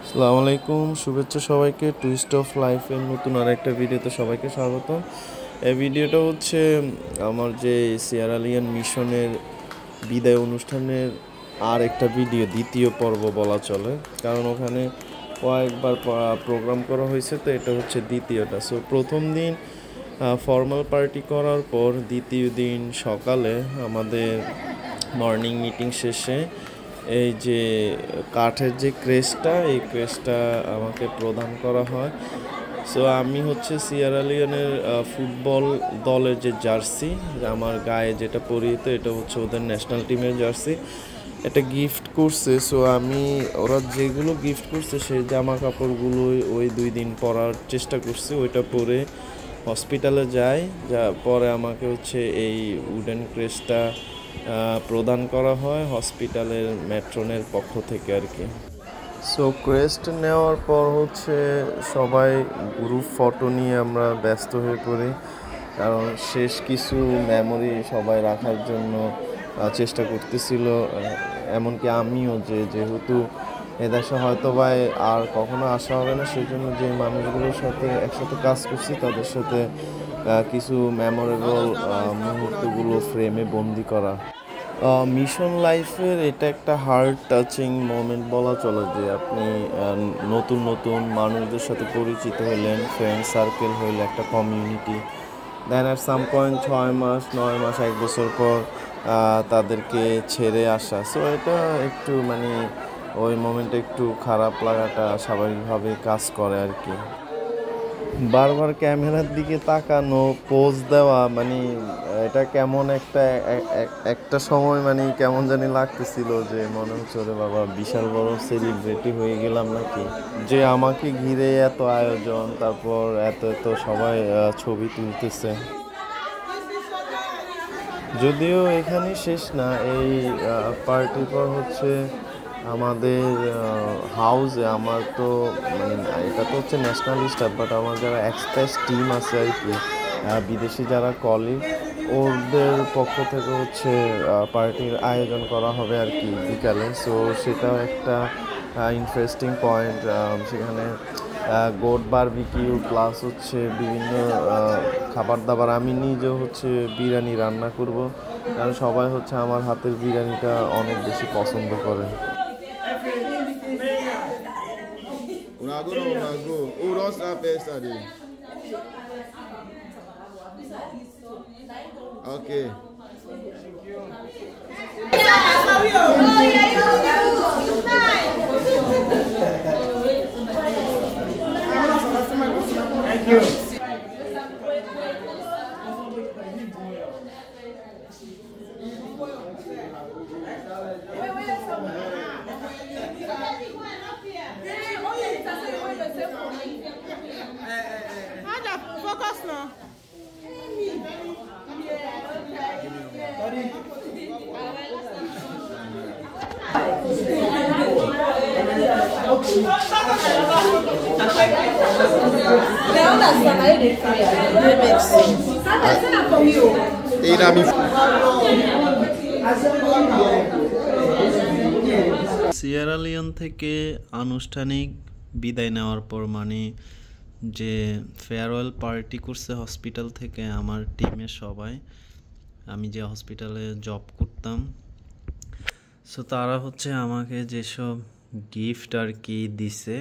আসসালামু আলাইকুম, শুভেচ্ছা সবাইকে। টুইস্ট অফ লাইফের নতুন আর একটা ভিডিওতে সবাইকে স্বাগতম। এই ভিডিওটা হচ্ছে আমার যে সিয়েরা লিওন মিশনের বিদায় অনুষ্ঠানের আর একটা ভিডিও, দ্বিতীয় পর্ব বলা চলে, কারণ ওখানে কয়েকবার প্রোগ্রাম করা হয়েছে, তো এটা হচ্ছে দ্বিতীয়টা। সো প্রথম দিন ফর্মাল পার্টি করার পর দ্বিতীয় দিন সকালে আমাদের মর্নিং মিটিং শেষে এই যে কাঠের যে ক্রেস্টটা, এই ক্রেস্টটা আমাকে প্রদান করা হয়। সো আমি হচ্ছে সিয়েরা লিওনের ফুটবল দলের যে জার্সি, আমার গায়ে যেটা পরিহিত, এটা হচ্ছে ওদের ন্যাশনাল টিমের জার্সি, এটা গিফট করছে। সো আমি ওরা যেগুলো গিফট করছে সেই জামা কাপড়গুলোই ওই 2 দিন পরার চেষ্টা করছি, ওইটা পরে হসপিটালে যাই। যা পরে আমাকে হচ্ছে এই উডেন ক্রেস্টটা প্রদান করা হয় হসপিটালের ম্যাট্রনের পক্ষ থেকে আর কি। সো ক্রেস্ট নেওয়ার পর হচ্ছে সবাই গ্রুপ ফটো নিয়ে আমরা ব্যস্ত হয়ে পড়ি, কারণ শেষ কিছু মেমোরি সবাই রাখার জন্য চেষ্টা করতেছিল। এমনকি আমিও, যেহেতু এদেশে হয়তো বা আর কখনো আসা হবে না, সেই জন্য যে মানুষগুলোর সাথে একসাথে কাজ করছি তাদের সাথে কিছু মেমোরেবল মুহূর্তগুলো ফ্রেমে বন্দি করা। মিশন লাইফের এটা একটা হার্ট টাচিং মোমেন্ট বলা চলে, যে আপনি নতুন নতুন মানুষদের সাথে পরিচিত হলেন, ফ্রেন্ড সার্কেল হইলে একটা community, then at some point 6 মাস 9 মাস 1 বছর পর তাদেরকে ছেড়ে আসা। সো এটা একটু মানে ওই মোমেন্টে একটু খারাপ লাগাটা স্বাভাবিকভাবে কাজ করে আর কি। বারবার ক্যামেরার দিকে তাকানো, পোজ দেওয়া, মানে এটা কেমন একটা সময় মানে কেমন জানি লাগতেছিল, যে মনে হচ্ছে ওরে বাবা বিশাল বড় সেলিব্রিটি হয়ে গেলাম নাকি, যে আমাকে ঘিরে এত আয়োজন, তারপর এত এত সবাই ছবি তুলতেছে। যদিও এখানে শেষ না, এই পার্টির পর হচ্ছে আমাদের হাউসে, আমার তো মানে এটা তো হচ্ছে ন্যাশনাল স্টাফ, বাট আমার যারা এক্সপ্রেস টিম আছে আর কি, বিদেশি যারা কলিগ, ওদের পক্ষ থেকে হচ্ছে পার্টির আয়োজন করা হবে আর কি বিকালে। সো সেটাও একটা ইন্টারেস্টিং পয়েন্ট। সেখানে গোট বারবিকিউ প্লাস হচ্ছে বিভিন্ন খাবার দাবার, আমি নিজেও হচ্ছে বিরিয়ানি রান্না করব, কারণ সবাই হচ্ছে আমার হাতের বিরিয়ানিটা অনেক বেশি পছন্দ করে। Unago na unago. Who don't start first study? Okay. Thank you. Focus now. Sierra Leone থেকে আনুষ্ঠানিক বিদায় নেওয়ার পর, মানে যে ফেয়ারওয়েল পার্টি করছে হসপিটাল থেকে আমার টিমের সবাই, আমি যে হসপিটালে জব করতাম, সো তারা হচ্ছে আমাকে যেসব গিফট আর কি দিছে,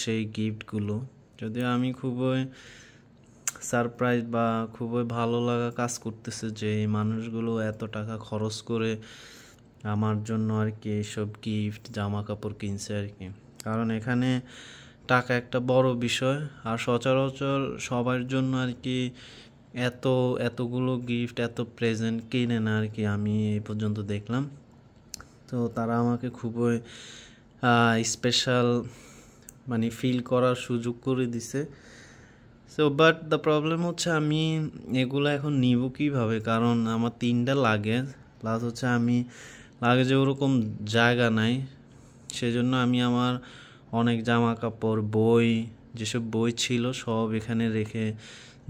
সেই গিফটগুলো, যদিও আমি খুবই সারপ্রাইজ বা খুবই ভালো লাগা কাজ করতেছে যে এই মানুষগুলো এত টাকা খরচ করে আমার জন্য আর কি এইসব গিফট জামা কাপড় কিনছে আর কি। কারণ এখানে টাকা একটা বড় বিষয়, আর সচরাচর সবার জন্য আর কি এতগুলো গিফট, এত প্রেজেন্ট কিনে না আর কি, আমি এই পর্যন্ত দেখলাম। তো তারা আমাকে খুবই স্পেশাল মানে ফিল করার সুযোগ করে দিছে। সো বাট দ্য প্রবলেম হচ্ছে আমি এগুলো এখন নিব কীভাবে, কারণ আমার 3টা লাগেজ, প্লাস হচ্ছে আমি লাগেজে ওরকম জায়গা নাই, সেজন্য আমি আমার অনেক জামা কাপড়, বই, যেসব বই ছিল সব এখানে রেখে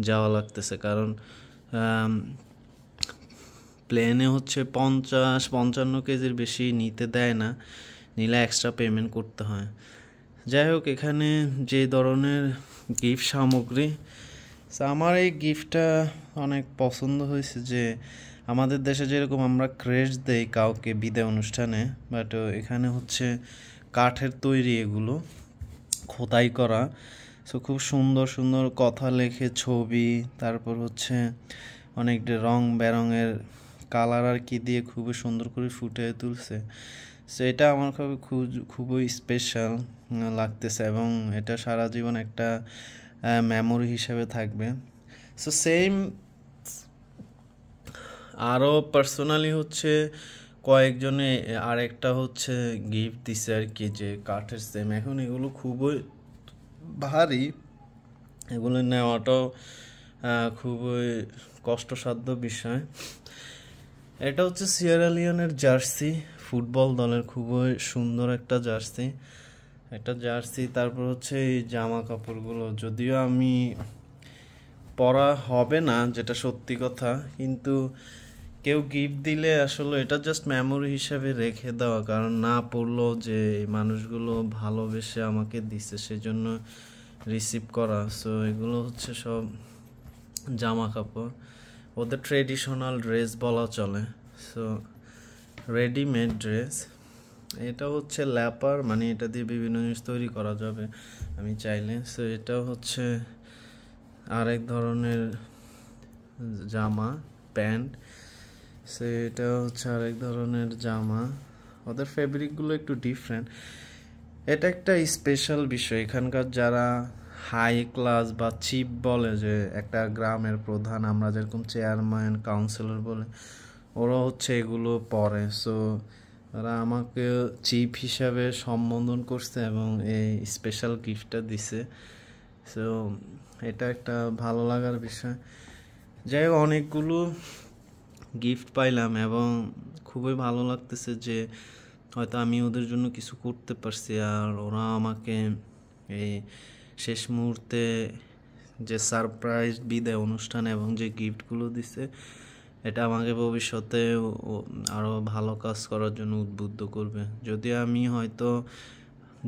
যাওয়া লাগতেছে, কারণ প্লেনে হচ্ছে 50-55 কেজির বেশি নিতে দেয় না, নিলে এক্সট্রা পেমেন্ট করতে হয়। যাই হোক, এখানে যে ধরনের গিফট সামগ্রী, আমার এই গিফটটা অনেক পছন্দ হয়েছে। যে আমাদের দেশে যেরকম আমরা ক্রেস্ট দেই কাউকে বিদায় অনুষ্ঠানে, বাট এখানে হচ্ছে কাঠের তৈরি, এগুলো খোদাই করা। সো খুব সুন্দর সুন্দর কথা লেখে, ছবি, তারপর হচ্ছে অনেক রং বেরঙের কালার আর কি দিয়ে খুবই সুন্দর করে ফুটিয়ে তুলছে। সো এটা আমার খুবই স্পেশাল লাগতেছে এবং এটা সারা জীবন একটা মেমোরি হিসেবে থাকবে। সো সেম আরও পার্সোনালি হচ্ছে কয়েকজনে আরেকটা হচ্ছে গিফট দিছে আর কি, যে কাঠের সেম। এখন এগুলো খুবই ভারী, এগুলো নেওয়াটাও খুবই কষ্টসাধ্য বিষয়। এটা হচ্ছে সিয়েরা লিওনের জার্সি, ফুটবল দলের খুবই সুন্দর একটা জার্সি। তারপর হচ্ছে এই জামা কাপড়গুলো, যদিও আমি পরা হবে না, যেটা সত্যি কথা, কিন্তু কেউ গিফট দিলে আসলে এটা জাস্ট মেমোরি হিসাবে রেখে দেওয়া, কারণ না পড়লেও যে মানুষগুলো ভালোবেসে আমাকে দিচ্ছে সেজন্য রিসিভ করা। সো এগুলো হচ্ছে সব জামা কাপড়, ওদের ট্রেডিশনাল ড্রেস বলা চলে। সো রেডিমেড ড্রেস, এটা হচ্ছে ল্যাপার, মানে এটা দিয়ে বিভিন্ন জিনিস তৈরি করা যাবে আমি চাইলে। সো এটা হচ্ছে আরেক ধরনের জামা, প্যান্ট। সো এটা হচ্ছে আরেক ধরনের জামা, ওদের ফেব্রিকগুলো একটু ডিফারেন্ট। এটা একটা স্পেশাল বিষয়, এখানকার যারা হাই ক্লাস বা চিফ বলে, যে একটা গ্রামের প্রধান, আমরা যেরকম চেয়ারম্যান, কাউন্সিলর বলে, ওরা হচ্ছে এগুলো পরে। সো ওরা আমাকে চিফ হিসাবে সম্বোধন করছে এবং এই স্পেশাল গিফটটা দিছে। সো এটা একটা ভালো লাগার বিষয়। যাই হোক, অনেকগুলো গিফট পাইলাম এবং খুবই ভালো লাগতেছে যে হয়তো আমি ওদের জন্য কিছু করতে পারছি, আর ওরা আমাকে এই শেষ মুহূর্তে যে সারপ্রাইজ বিদায় অনুষ্ঠান এবং যে গিফটগুলো দিছে, এটা আমাকে ভবিষ্যতে আরও ভালো কাজ করার জন্য উদ্বুদ্ধ করবে। যদি আমি হয়তো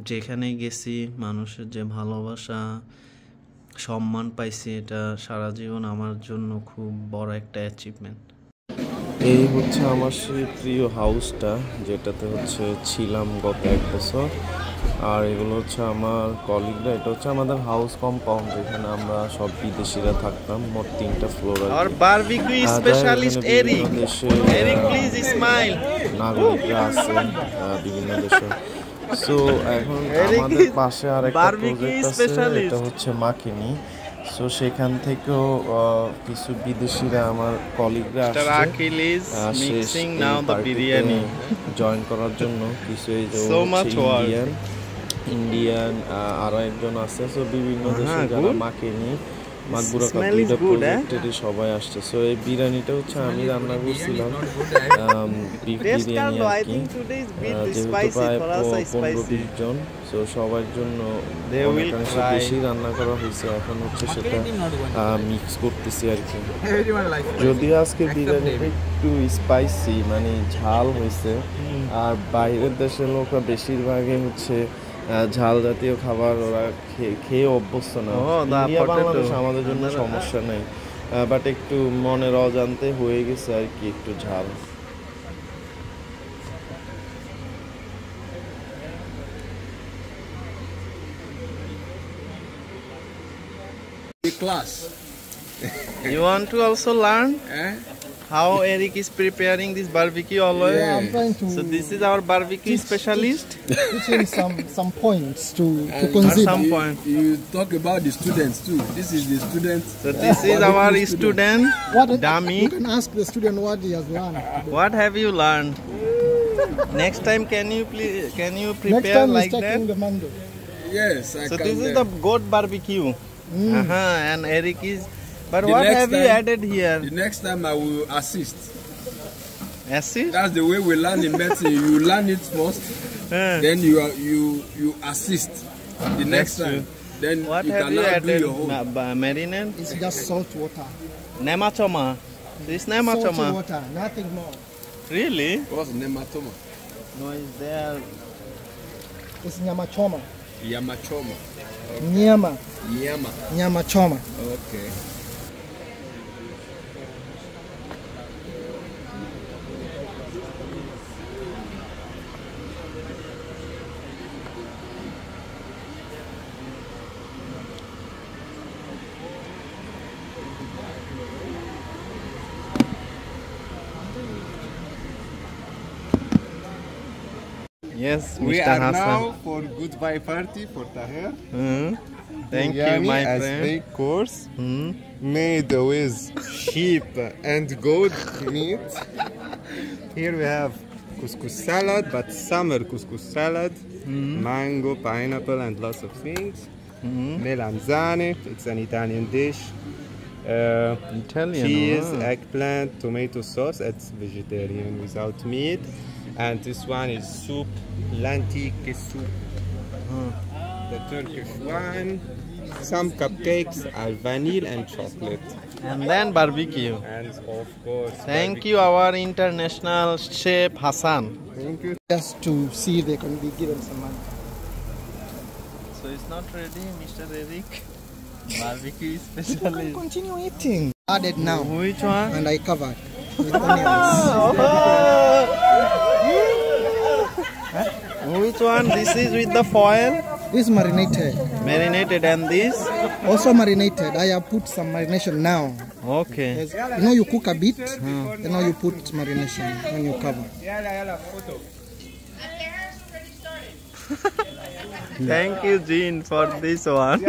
যেখানে গেছি মানুষের যে ভালোবাসা, সম্মান পাইছি, এটা সারা জীবন আমার জন্য খুব বড় একটা অ্যাচিভমেন্ট। এই হচ্ছে আমার সেই প্রিয় হাউসটা, যেটাতে হচ্ছে ছিলাম গত 1 বছর। আর এগুলো হচ্ছে আমার কলিগরা, এটা হচ্ছে আমাদের হাউস কম্পাউন্ড, যেখানে আমরা সব বিদেশিরা থাকতাম। মোট 3টা ফ্লোর আর barbecue specialist Eric, please smile, নাগরিকরা আছেন বিভিন্ন দেশে। সো এখন আমাদের পাশে আরেকটা প্রজেক্ট আছে, এটা হচ্ছে মাকিনি। সো সেখান থেকেও কিছু বিদেশিরা আমার কলিগরা আসছে জয়েন করার জন্য। কিছু এই যে ইন্ডিয়ান আরো একজন আছে। সো বিভিন্ন দেশে যারা মাকিনি, মাকবুরা কাপড়িটা প্রজেক্টেরই সবাই আসছে। সো এই বিরিয়ানিটা হচ্ছে আমি রান্না করছিলাম, বিফ বিরিয়ানি আর কি, যেহেতু প্রায় 15-20 জন। সো সবার জন্য বেশি রান্না করা হয়েছে, এখন হচ্ছে সেটা মিক্স করতেছি আর কি। যদিও আজকে বিরিয়ানিটা একটু স্পাইসি, মানে ঝাল হয়েছে, আর বাইরের দেশের লোকরা বেশিরভাগই হচ্ছে ঝাল জাতীয় খাবার ওরা খেয়ে অভ্যস্ত না। ইন্ডিয়া বাংলাদেশ আমাদের জন্য সমস্যা নেই, বাট একটু মনের অজান্তে হয়ে গেছে আর কি একটু ঝাল। Class. You want to also learn how Eric is preparing this barbecue always? Yeah, I'm trying to. So this is our barbecue specialist. Teaching some points to consider. Some point. You talk about the students too. This is the students. So this is our student, Dami. You can ask the student what he has learned today. What have you learned? Next time, can you Next prepare time like he's that? taking the mango. Yes, I So can. this is the goat barbecue. And Eric is. But The what next have you time- added here? The next time I will assist. Acid? That's the way we learn in medicine. You learn it first, then you assist. The next time, then What you have can you now do added? your own. Marinade? It's just salt water. Nemachoma. This Salty nemachoma. water, nothing more. Really? What's nematoma? No, is there It's nyama choma. Nyama choma. Nyama. Nyama. Nyama choma. Okay. Yes, We Mr. are Hassan. now for goodbye party for Tahir. Thank you, Biryani my as friend. big course made with sheep and goat meat. Here we have couscous salad, but summer couscous salad, mango, pineapple, and lots of things. Melanzane, it's an Italian dish. Italian, Cheese, wow. eggplant, tomato sauce. It's vegetarian without meat. And this one is soup, lentil soup. The Turkish one. Some cupcakes are vanilla and chocolate. And then barbecue. And of course, Thank you, our international chef Hassan. Thank you. Just to see if they can be given some money. So it's not ready, Mr. Eric. Barbecue specialist. Continue eating. Added now. Which one? And I covered with onions. Which one? This is with the foil? This is marinated. Marinated, and this? Also marinated. I have put some marination now. Okay. Yes. You know you cook a bit, then now you put marination when you cover. Thank you, Jean, for this one.